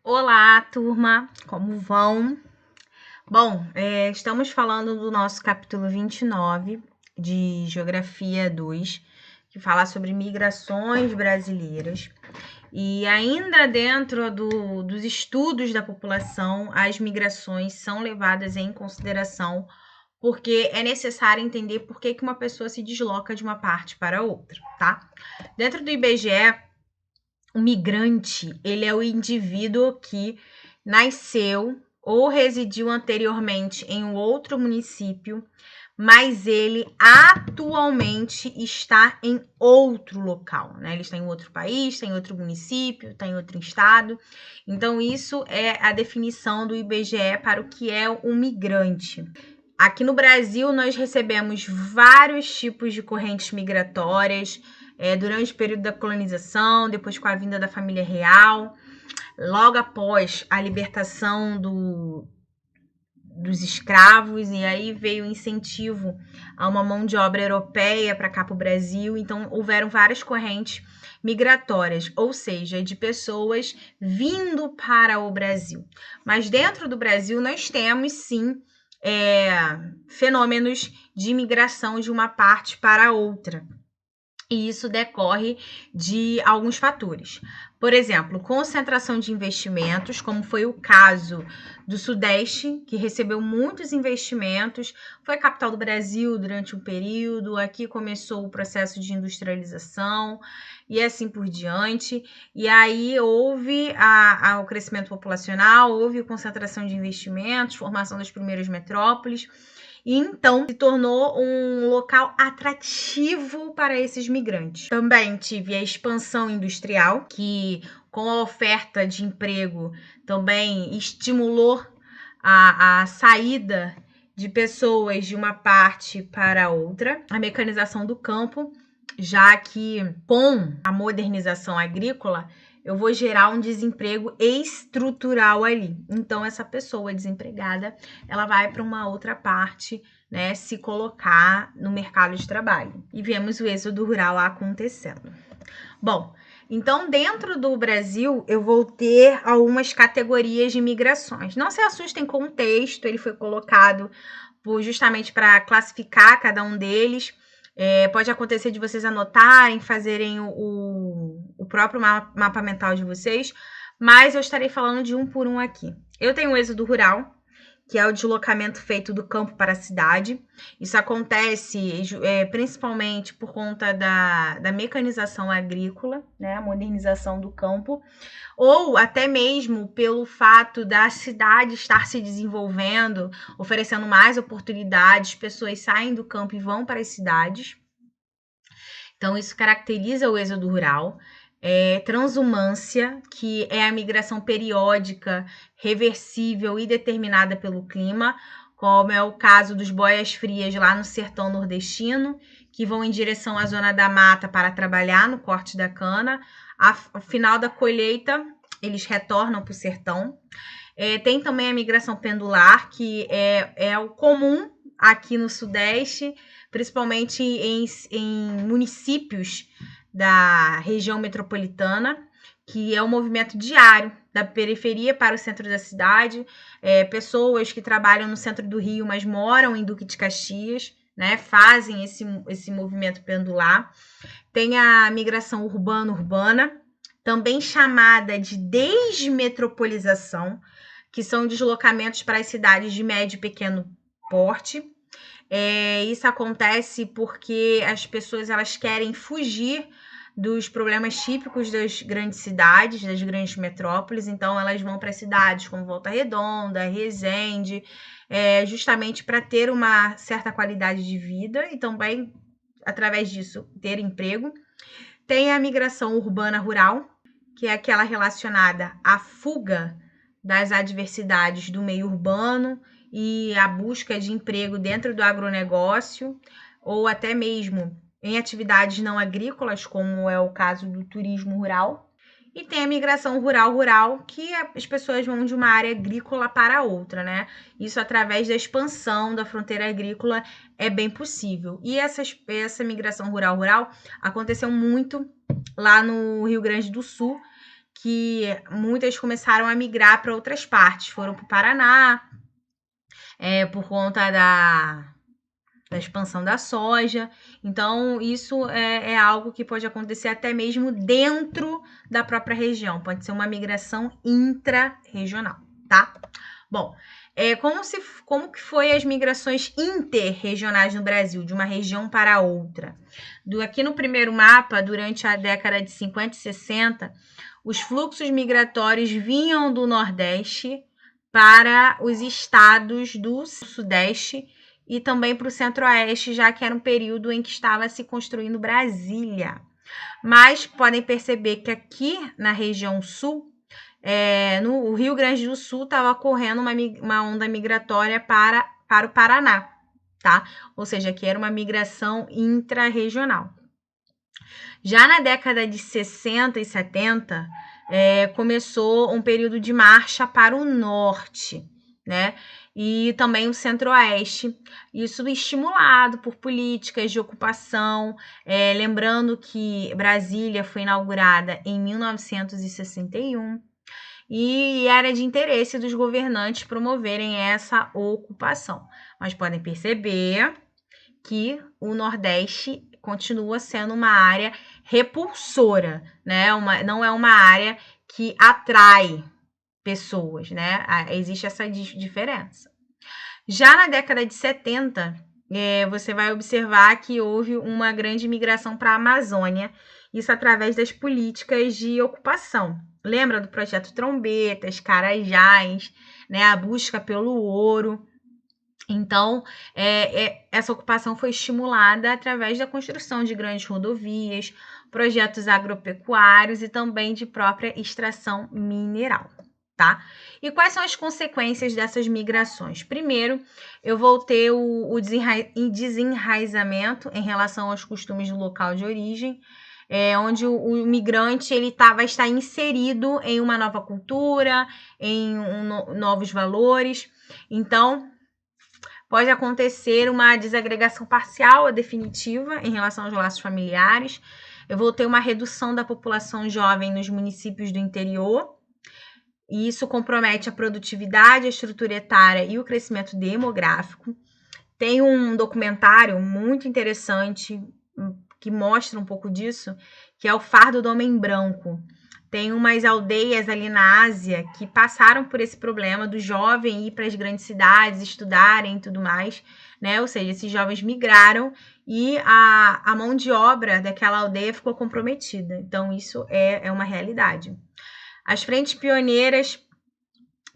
Olá, turma, como vão? Bom, estamos falando do nosso capítulo 29 de Geografia 2, que fala sobre migrações brasileiras. E ainda dentro dos estudos da população, as migrações são levadas em consideração porque é necessário entender por que uma pessoa se desloca de uma parte para outra, tá? Dentro do IBGE, o migrante, ele é o indivíduo que nasceu ou residiu anteriormente em um outro município, mas ele atualmente está em outro local, né? Ele está em outro país, está em outro município, está em outro estado. Então, isso é a definição do IBGE para o que é um migrante. Aqui no Brasil, nós recebemos vários tipos de correntes migratórias durante o período da colonização, depois com a vinda da família real, logo após a libertação dos escravos, e aí veio o incentivo a uma mão de obra europeia para cá para o Brasil. Então, houveram várias correntes migratórias, ou seja, de pessoas vindo para o Brasil. Mas dentro do Brasil, nós temos sim fenômenos de imigração de uma parte para outra. E isso decorre de alguns fatores. Por exemplo, concentração de investimentos, como foi o caso do Sudeste, que recebeu muitos investimentos, foi a capital do Brasil durante um período, aqui começou o processo de industrialização e assim por diante. E aí houve o crescimento populacional, houve concentração de investimentos, formação das primeiras metrópoles, e então se tornou um local atrativo para esses migrantes. Também tive a expansão industrial, que com a oferta de emprego também estimulou a saída de pessoas de uma parte para outra. A mecanização do campo, já que com a modernização agrícola eu vou gerar um desemprego estrutural ali. Então, essa pessoa desempregada, ela vai para uma outra parte, né, se colocar no mercado de trabalho. E vemos o êxodo rural acontecendo. Bom, então, dentro do Brasil, eu vou ter algumas categorias de migrações. Não se assustem com o texto, ele foi colocado justamente para classificar cada um deles. Pode acontecer de vocês anotarem, fazerem o próprio mapa mental de vocês, mas eu estarei falando de um por um aqui. Eu tenho o êxodo rural, que é o deslocamento feito do campo para a cidade. Isso acontece principalmente por conta da mecanização agrícola, né, a modernização do campo, ou até mesmo pelo fato da cidade estar se desenvolvendo, oferecendo mais oportunidades, pessoas saem do campo e vão para as cidades. Então, isso caracteriza o êxodo rural. Transumância, que é a migração periódica, reversível e determinada pelo clima, como é o caso dos boias frias lá no sertão nordestino, que vão em direção à zona da mata para trabalhar no corte da cana. Ao final da colheita, eles retornam para o sertão. Tem também a migração pendular, que é o comum aqui no Sudeste, principalmente em municípios da região metropolitana, que é um movimento diário da periferia para o centro da cidade, pessoas que trabalham no centro do Rio, mas moram em Duque de Caxias, né, fazem esse movimento pendular. Tem a migração urbana, também chamada de desmetropolização, que são deslocamentos para as cidades de médio e pequeno porte. Isso acontece porque as pessoas elas querem fugir dos problemas típicos das grandes cidades, das grandes metrópoles, então elas vão para cidades como Volta Redonda, Resende, justamente para ter uma certa qualidade de vida e também, através disso, ter emprego. Tem a migração urbana-rural, que é aquela relacionada à fuga das adversidades do meio urbano e a busca de emprego dentro do agronegócio, ou até mesmo em atividades não agrícolas, como é o caso do turismo rural. E tem a migração rural, que as pessoas vão de uma área agrícola para outra, né? Isso através da expansão da fronteira agrícola é bem possível. E essa migração rural aconteceu muito lá no Rio Grande do Sul, que muitas começaram a migrar para outras partes, foram para o Paraná, por conta da expansão da soja. Então, isso é algo que pode acontecer até mesmo dentro da própria região. Pode ser uma migração intra-regional, tá? Bom, como que foi as migrações interregionais no Brasil, de uma região para outra? Aqui no primeiro mapa, durante a década de 50 e 60, os fluxos migratórios vinham do Nordeste para os estados do Sudeste e também para o Centro-Oeste, já que era um período em que estava se construindo Brasília. Mas podem perceber que aqui na região sul, no Rio Grande do Sul, estava ocorrendo uma onda migratória para o Paraná, tá? Ou seja, que era uma migração intra-regional. Já na década de 60 e 70, começou um período de marcha para o norte, né? E também o Centro-Oeste, isso estimulado por políticas de ocupação, lembrando que Brasília foi inaugurada em 1961 e era de interesse dos governantes promoverem essa ocupação. Mas podem perceber que o Nordeste continua sendo uma área repulsora, né? Não é uma área que atrai pessoas, né? Existe essa diferença. Já na década de 70, você vai observar que houve uma grande migração para a Amazônia, isso através das políticas de ocupação. Lembra do projeto Trombetas, Carajás, né? A busca pelo ouro. Então, essa ocupação foi estimulada através da construção de grandes rodovias, projetos agropecuários e também de própria extração mineral, tá? E quais são as consequências dessas migrações? Primeiro, eu vou ter o desenraizamento em relação aos costumes do local de origem, onde o migrante ele vai estar inserido em uma nova cultura, em novos valores. Então, pode acontecer uma desagregação parcial ou definitiva em relação aos laços familiares. Eu vou ter uma redução da população jovem nos municípios do interior. E isso compromete a produtividade, a estrutura etária e o crescimento demográfico. Tem um documentário muito interessante que mostra um pouco disso, que é o Fardo do Homem Branco. Tem umas aldeias ali na Ásia que passaram por esse problema do jovem ir para as grandes cidades, estudarem e tudo mais, né? Ou seja, esses jovens migraram e a mão de obra daquela aldeia ficou comprometida. Então, isso é uma realidade. As frentes pioneiras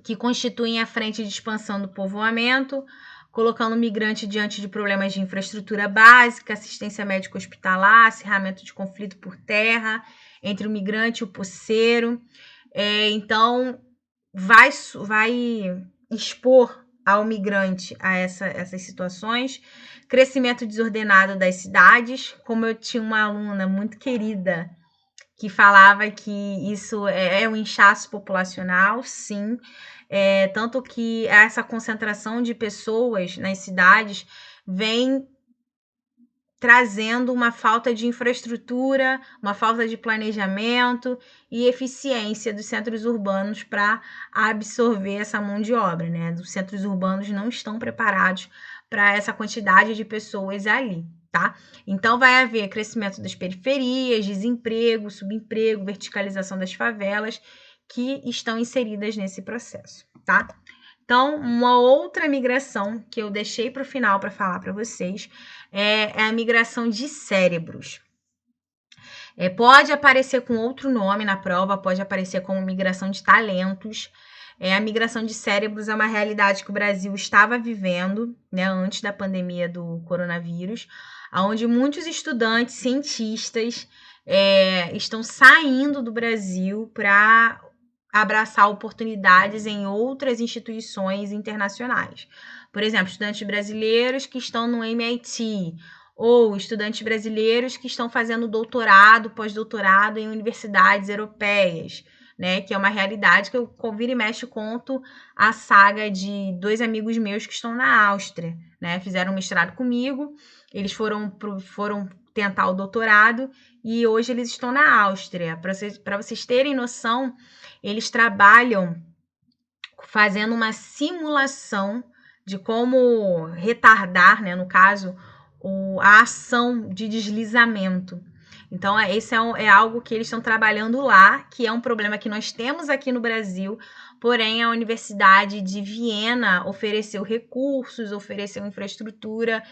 que constituem a frente de expansão do povoamento, colocando o migrante diante de problemas de infraestrutura básica, assistência médico-hospitalar, acirramento de conflito por terra entre o migrante e o poceiro. Então, vai expor ao migrante a essas situações. Crescimento desordenado das cidades. Como eu tinha uma aluna muito querida que falava que isso é um inchaço populacional, sim. Tanto que essa concentração de pessoas nas cidades vem trazendo uma falta de infraestrutura, uma falta de planejamento e eficiência dos centros urbanos para absorver essa mão de obra, né? Os centros urbanos não estão preparados para essa quantidade de pessoas ali, tá? Então, vai haver crescimento das periferias, desemprego, subemprego, verticalização das favelas que estão inseridas nesse processo, tá? Então, uma outra migração que eu deixei para o final para falar para vocês é a migração de cérebros. Pode aparecer com outro nome na prova, pode aparecer como migração de talentos. A migração de cérebros é uma realidade que o Brasil estava vivendo, né, antes da pandemia do coronavírus, onde muitos estudantes, cientistas estão saindo do Brasil para abraçar oportunidades em outras instituições internacionais. Por exemplo, estudantes brasileiros que estão no MIT, ou estudantes brasileiros que estão fazendo doutorado, pós-doutorado em universidades europeias, né? Que é uma realidade que eu vira e mexe conto a saga de 2 amigos meus que estão na Áustria, né? Fizeram mestrado comigo, eles foram tentar o doutorado e hoje eles estão na Áustria. Para vocês terem noção, eles trabalham fazendo uma simulação de como retardar, né, no caso, a ação de deslizamento. Então, esse é algo que eles estão trabalhando lá, que é um problema que nós temos aqui no Brasil, porém a Universidade de Viena ofereceu recursos, ofereceu infraestrutura,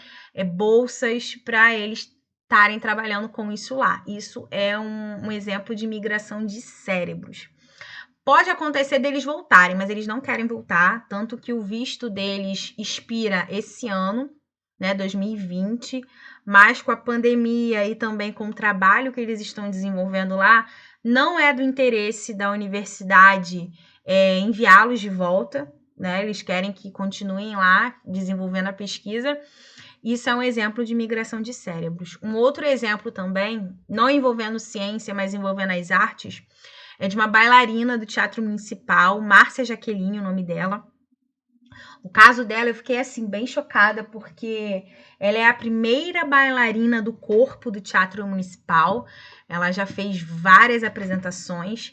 bolsas para eles estarem trabalhando com isso lá. Isso é um exemplo de migração de cérebros. Pode acontecer deles voltarem, mas eles não querem voltar, tanto que o visto deles expira esse ano, né, 2020, mas com a pandemia e também com o trabalho que eles estão desenvolvendo lá, não é do interesse da universidade enviá-los de volta, né? Eles querem que continuem lá desenvolvendo a pesquisa. Isso é um exemplo de migração de cérebros. Um outro exemplo também, não envolvendo ciência, mas envolvendo as artes, é de uma bailarina do Teatro Municipal, Márcia Jaqueline, o nome dela. O caso dela, eu fiquei assim bem chocada, porque ela é a primeira bailarina do corpo do Teatro Municipal. Ela já fez várias apresentações.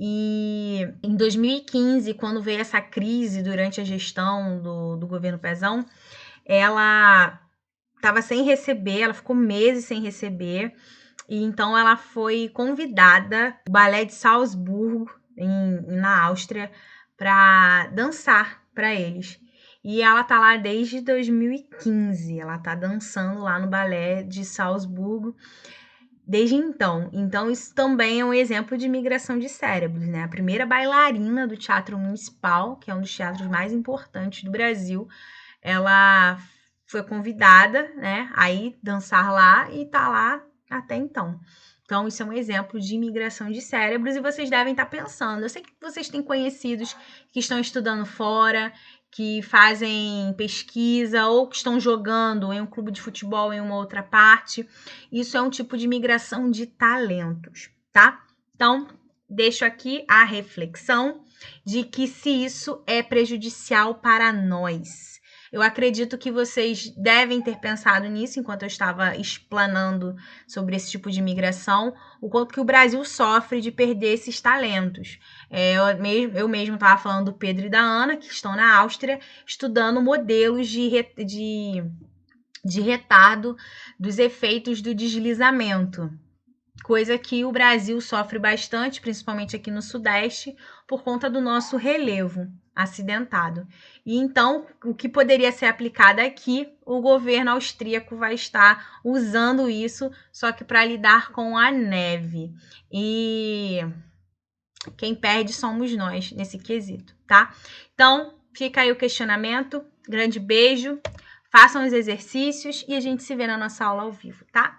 E em 2015, quando veio essa crise durante a gestão do governo Pezão, ela estava sem receber, ela ficou meses sem receber. E então ela foi convidada, o Balé de Salzburgo, na Áustria, para dançar para eles. E ela tá lá desde 2015, ela tá dançando lá no Balé de Salzburgo desde então. Então isso também é um exemplo de migração de cérebros, né? A primeira bailarina do Teatro Municipal, que é um dos teatros mais importantes do Brasil, ela foi convidada, né, a ir dançar lá e tá lá até então. Então, isso é um exemplo de migração de cérebros e vocês devem estar pensando. Eu sei que vocês têm conhecidos que estão estudando fora, que fazem pesquisa ou que estão jogando em um clube de futebol em uma outra parte. Isso é um tipo de migração de talentos, tá? Então, deixo aqui a reflexão de que se isso é prejudicial para nós. Eu acredito que vocês devem ter pensado nisso enquanto eu estava explanando sobre esse tipo de migração, o quanto que o Brasil sofre de perder esses talentos. Eu mesmo estava falando do Pedro e da Ana, que estão na Áustria, estudando modelos de retardo dos efeitos do deslizamento. Coisa que o Brasil sofre bastante, principalmente aqui no Sudeste, por conta do nosso relevo acidentado. E então, o que poderia ser aplicado aqui, o governo austríaco vai estar usando isso, só que para lidar com a neve. E quem perde somos nós nesse quesito, tá? Então, fica aí o questionamento. Grande beijo, façam os exercícios e a gente se vê na nossa aula ao vivo, tá?